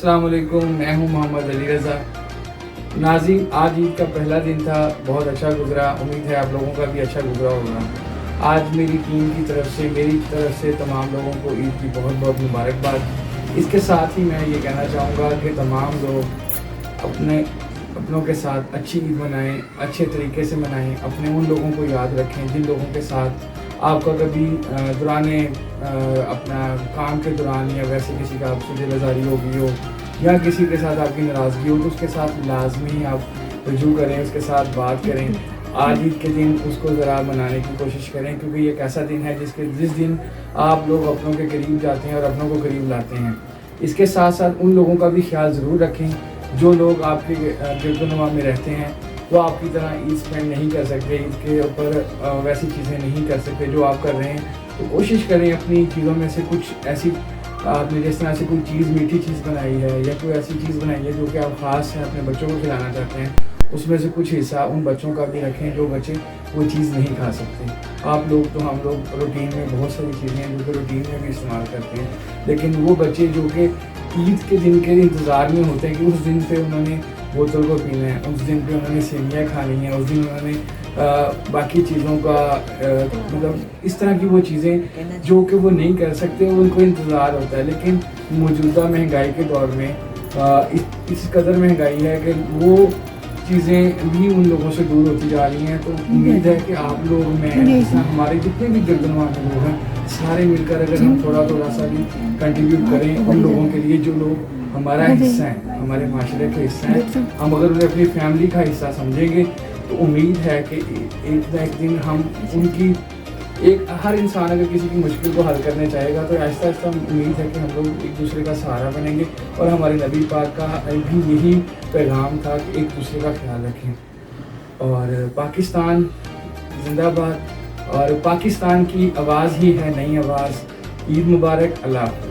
السلام علیکم، میں ہوں محمد علی رضا۔ ناظرین، آج عید کا پہلا دن تھا، بہت اچھا گزرا، امید ہے آپ لوگوں کا بھی اچھا گزرا ہوگا۔ آج میری ٹیم کی طرف سے، میری طرف سے تمام لوگوں کو عید کی بہت بہت مبارکباد۔ اس کے ساتھ ہی میں یہ کہنا چاہوں گا کہ تمام لوگ اپنوں کے ساتھ اچھی عید منائیں، اچھے طریقے سے منائیں، اپنے ان لوگوں کو یاد رکھیں جن لوگوں کے ساتھ آپ کا کبھی دوران اپنا کام کے دوران یا ویسے کسی کا آپ سے دل آزاری ہو گئی ہو یا کسی کے ساتھ آپ کی ناراضگی ہو تو اس کے ساتھ لازمی آپ رجوع کریں، اس کے ساتھ بات کریں۔ آج عید کے دن اس کو ذرا منانے کی کوشش کریں، کیونکہ یہ ایک ایسا دن ہے جس دن آپ لوگ اپنوں کے قریب جاتے ہیں اور اپنوں کو قریب لاتے ہیں۔ اس کے ساتھ ساتھ ان لوگوں کا بھی خیال ضرور رکھیں جو لوگ آپ کے گرد و نواح میں رہتے ہیں، وہ آپ کی طرح عید اسپینڈ نہیں کر سکتے، عید کے اوپر ویسی چیزیں نہیں کر سکتے جو آپ کر رہے ہیں۔ تو کوشش کریں اپنی چیزوں میں سے کچھ ایسی، آپ نے جس طرح سے کوئی چیز، میٹھی چیز بنائی ہے یا کوئی ایسی چیز بنائی ہے جو کہ آپ خاص ہیں اپنے بچوں کو کھلانا چاہتے ہیں، اس میں سے کچھ حصہ ان بچوں کا بھی رکھیں جو بچے وہ چیز نہیں کھا سکتے۔ آپ لوگ تو، ہم لوگ روٹین میں بہت ساری چیزیں ہیں جو کہ روٹین میں بھی استعمال کرتے ہیں، لیکن وہ بچے جو کہ عید کے دن کے انتظار میں ہوتے ہیں کہ اس دن پہ انہوں نے بوتل کو پینا ہے، اس دن پہ انہوں نے سیویاں کھانی ہیں، اس دن انہوں نے باقی چیزوں کا مطلب اس طرح کی وہ چیزیں جو کہ وہ نہیں کر سکتے، ان کو انتظار ہوتا ہے۔ لیکن موجودہ مہنگائی کے دور میں اس قدر مہنگائی ہے کہ وہ چیزیں بھی ان لوگوں سے دور ہوتی جا رہی ہیں۔ تو امید ہے کہ آپ لوگ، میں، ہمارے جتنے بھی گرد و نواح کے لوگ ہیں، سارے مل کر اگر ہم تھوڑا سا بھی کنٹریبیوٹ کریں ان لوگوں کے لیے جو لوگ ہمارا حصہ ہیں، ہمارے معاشرے کا حصہ ہیں، ہم اگر انہیں اپنی فیملی کا حصہ سمجھیں گے تو امید ہے کہ ایک نہ ایک دن ہم ان کی ہر انسان اگر کسی کی مشکل کو حل کرنے چاہے گا تو آہستہ آہستہ امید ہے کہ ہم لوگ ایک دوسرے کا سہارا بنیں گے۔ اور ہمارے نبی پاک کا بھی یہی پیغام تھا کہ ایک دوسرے کا خیال رکھیں۔ اور پاکستان زندہ باد، اور پاکستان کی آواز ہی ہے نئی آواز۔ عید مبارک، اللہ حافظ۔